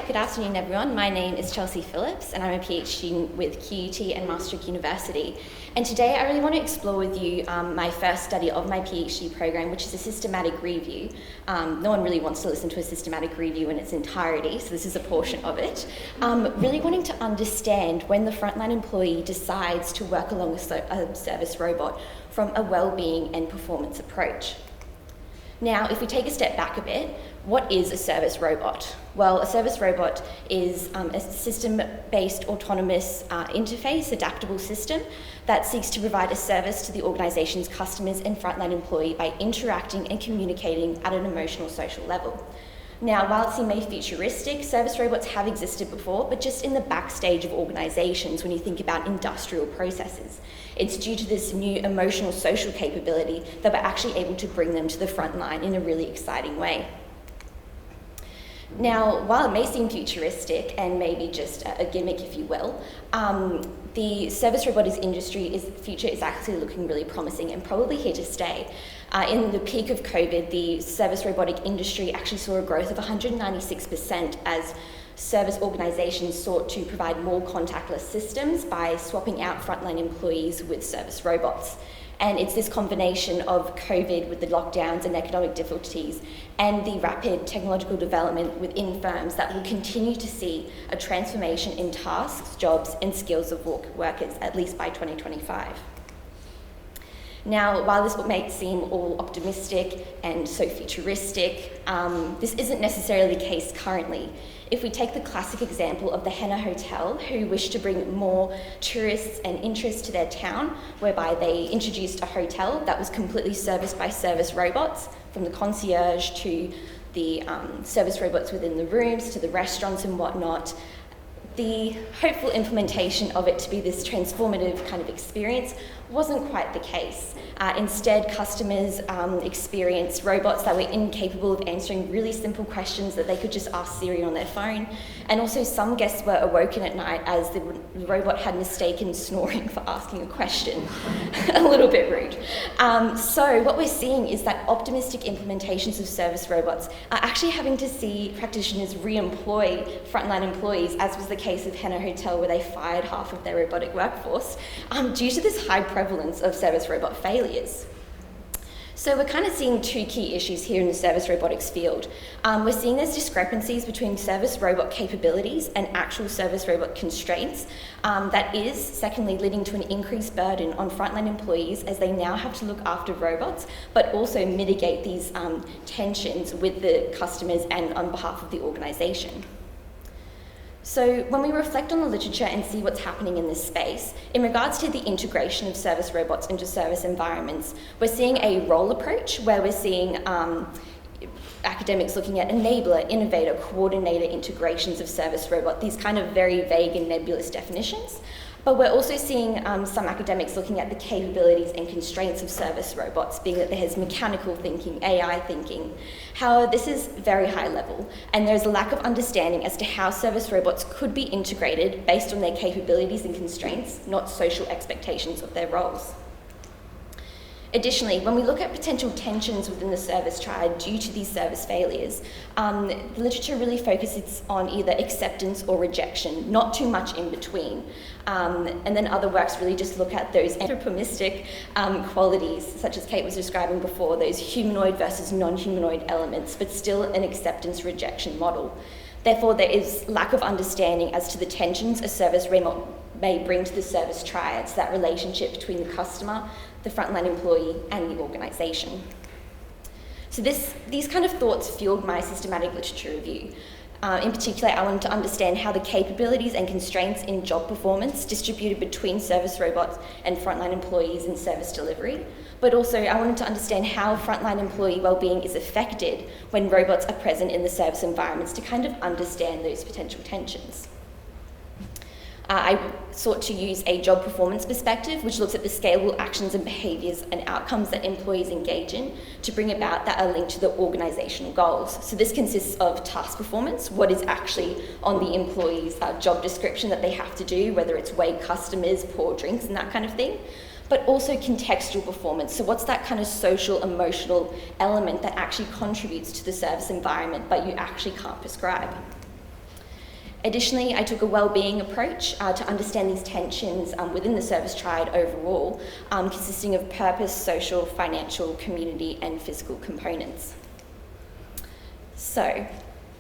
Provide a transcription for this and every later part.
good afternoon everyone. My name is Chelsea Phillips and I'm a PhD with QUT and Maastricht University. And today I really want to explore with you my first study of my PhD program, which is a systematic review. No one really wants to listen to a systematic review in its entirety, so this is a portion of it. Really wanting to understand when the frontline employee decides to work along a service robot from a well-being and performance approach. Now, if we take a step back a bit, what is a service robot? Well, a service robot is a system-based autonomous interface, adaptable system that seeks to provide a service to the organisation's customers and frontline employee by interacting and communicating at an emotional social level. Now, while it seems futuristic, service robots have existed before, but just in the backstage of organisations when you think about industrial processes. It's due to this new emotional social capability that we're actually able to bring them to the front line in a really exciting way. Now, while it may seem futuristic and maybe just a gimmick, if you will, the service robotics industry's future is actually looking really promising and probably here to stay. In the peak of COVID, the service robotic industry actually saw a growth of 196% as service organisations sought to provide more contactless systems by swapping out frontline employees with service robots. And it's this combination of COVID with the lockdowns and economic difficulties and the rapid technological development within firms that will continue to see a transformation in tasks, jobs and skills of workers, at least by 2025. Now, while this may seem all optimistic and so futuristic, this isn't necessarily the case currently. If we take the classic example of the Henna Hotel, who wished to bring more tourists and interest to their town, whereby they introduced a hotel that was completely serviced by service robots, from the concierge to the service robots within the rooms, to the restaurants and whatnot. The hopeful implementation of it to be this transformative kind of experience wasn't quite the case. Instead, customers experienced robots that were incapable of answering really simple questions that they could just ask Siri on their phone. And also some guests were awoken at night as the robot had mistaken snoring for asking a question. A little bit rude. So what we're seeing is that optimistic implementations of service robots are actually having to see practitioners re-employ frontline employees, as was the case of Henna Hotel, where they fired half of their robotic workforce, due to this high prevalence of service robot failures. So we're kind of seeing two key issues here in the service robotics field. We're seeing there's discrepancies between service robot capabilities and actual service robot constraints. That is, secondly, leading to an increased burden on frontline employees as they now have to look after robots, but also mitigate these tensions with the customers and on behalf of the organisation. So when we reflect on the literature and see what's happening in this space, in regards to the integration of service robots into service environments, we're seeing a role approach where we're seeing academics looking at enabler, innovator, coordinator integrations of service robot, these kind of very vague and nebulous definitions. But we're also seeing some academics looking at the capabilities and constraints of service robots, being that there's mechanical thinking, AI thinking. However, this is very high level, and there's a lack of understanding as to how service robots could be integrated based on their capabilities and constraints, not social expectations of their roles. Additionally, when we look at potential tensions within the service triad due to these service failures, the literature really focuses on either acceptance or rejection, not too much in between. And then other works really just look at those anthropomistic qualities, such as Kate was describing before, those humanoid versus non-humanoid elements, but still an acceptance-rejection model. Therefore, there is lack of understanding as to the tensions a service robot may bring to the service triads, that relationship between the customer, the frontline employee, and the organisation. So these kind of thoughts fueled my systematic literature review. In particular, I wanted to understand how the capabilities and constraints in job performance distributed between service robots and frontline employees in service delivery, but also I wanted to understand how frontline employee wellbeing is affected when robots are present in the service environments to kind of understand those potential tensions. I sought to use a job performance perspective, which looks at the scalable actions and behaviours and outcomes that employees engage in to bring about that are linked to the organisational goals. So this consists of task performance, what is actually on the employee's job description that they have to do, whether it's wait customers, pour drinks and that kind of thing, but also contextual performance. So what's that kind of social, emotional element that actually contributes to the service environment, but you actually can't prescribe? Additionally, I took a well-being approach to understand these tensions within the service triad overall, consisting of purpose, social, financial, community, and physical components. So,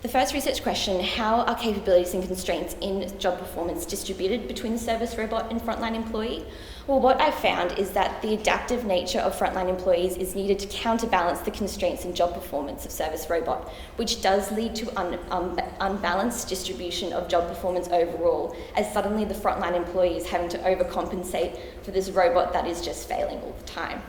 the first research question, how are capabilities and constraints in job performance distributed between the service robot and frontline employee? Well, what I've found is that the adaptive nature of frontline employees is needed to counterbalance the constraints in job performance of service robot, which does lead to unbalanced distribution of job performance overall, as suddenly the frontline employee is having to overcompensate for this robot that is just failing all the time.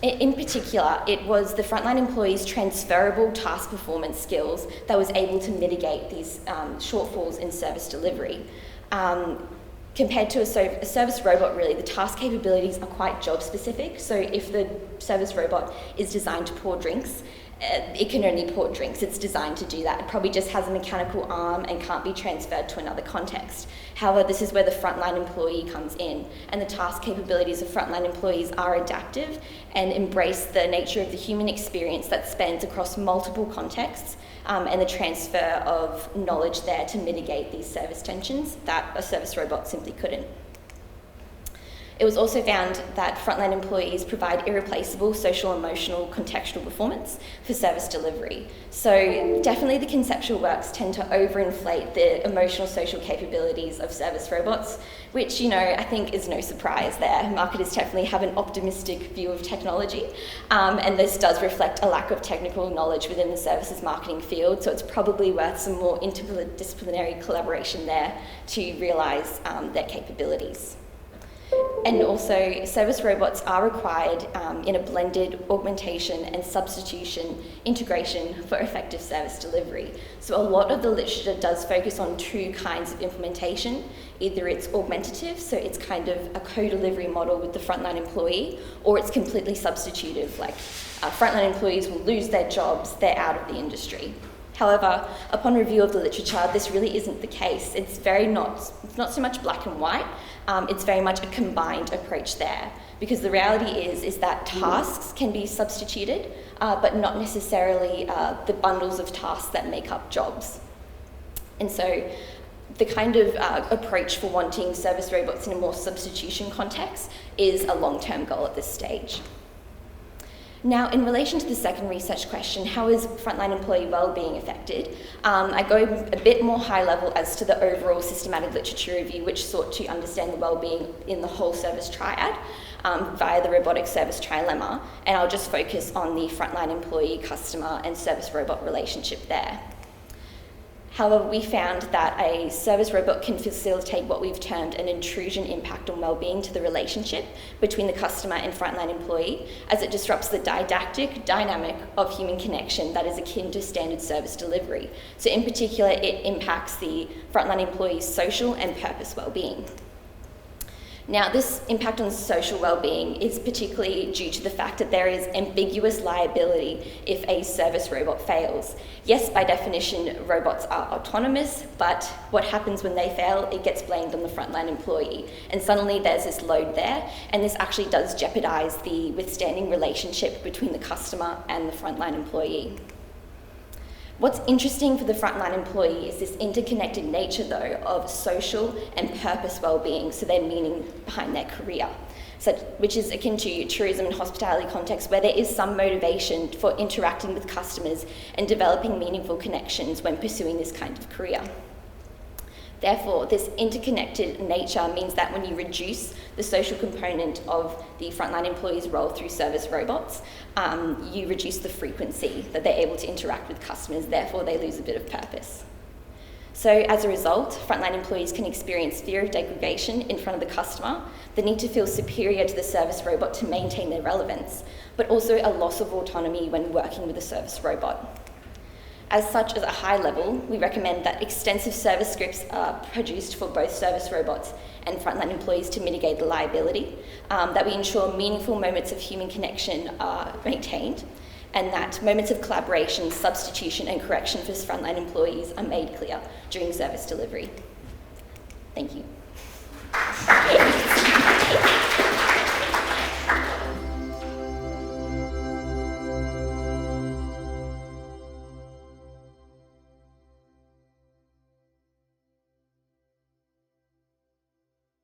In particular, it was the frontline employees' transferable task performance skills that was able to mitigate these shortfalls in service delivery. Compared to a service robot, really, the task capabilities are quite job specific. So if the service robot is designed to pour drinks, it can only pour drinks. It's designed to do that. It probably just has a mechanical arm and can't be transferred to another context. However, this is where the frontline employee comes in, and the task capabilities of frontline employees are adaptive and embrace the nature of the human experience that spans across multiple contexts, and the transfer of knowledge there to mitigate these service tensions that a service robot simply couldn't. It was also found that frontline employees provide irreplaceable social, emotional, contextual performance for service delivery. So definitely the conceptual works tend to overinflate the emotional, social capabilities of service robots, which, I think is no surprise there. Marketers definitely have an optimistic view of technology, and this does reflect a lack of technical knowledge within the services marketing field, so it's probably worth some more interdisciplinary collaboration there to realise their capabilities. And also, service robots are required in a blended augmentation and substitution integration for effective service delivery. So a lot of the literature does focus on two kinds of implementation. Either it's augmentative, so it's kind of a co-delivery model with the frontline employee, or it's completely substitutive, like frontline employees will lose their jobs, they're out of the industry. However, upon review of the literature, this really isn't the case. It's not so much black and white, it's very much a combined approach there. Because the reality is that tasks can be substituted, but not necessarily the bundles of tasks that make up jobs. And so the kind of approach for wanting service robots in a more substitution context is a long-term goal at this stage. Now, in relation to the second research question, how is frontline employee wellbeing affected? I go a bit more high level as to the overall systematic literature review, which sought to understand the wellbeing in the whole service triad via the robotic service trilemma, and I'll just focus on the frontline employee, customer, and service robot relationship there. However, we found that a service robot can facilitate what we've termed an intrusion impact on wellbeing to the relationship between the customer and frontline employee, as it disrupts the didactic dynamic of human connection that is akin to standard service delivery. So in particular, it impacts the frontline employee's social and purpose wellbeing. Now, this impact on social well-being is particularly due to the fact that there is ambiguous liability if a service robot fails. Yes, by definition, robots are autonomous, but what happens when they fail? It gets blamed on the frontline employee. And suddenly there's this load there, and this actually does jeopardize the withstanding relationship between the customer and the frontline employee. What's interesting for the frontline employee is this interconnected nature, though, of social and purpose well-being, so their meaning behind their career, which is akin to tourism and hospitality context, where there is some motivation for interacting with customers and developing meaningful connections when pursuing this kind of career. Therefore, this interconnected nature means that when you reduce the social component of the frontline employee's role through service robots, you reduce the frequency that they're able to interact with customers, therefore they lose a bit of purpose. So as a result, frontline employees can experience fear of degradation in front of the customer, the need to feel superior to the service robot to maintain their relevance, but also a loss of autonomy when working with a service robot. As such, at a high level, we recommend that extensive service scripts are produced for both service robots and frontline employees to mitigate the liability, that we ensure meaningful moments of human connection are maintained, and that moments of collaboration, substitution, and correction for frontline employees are made clear during service delivery. Thank you.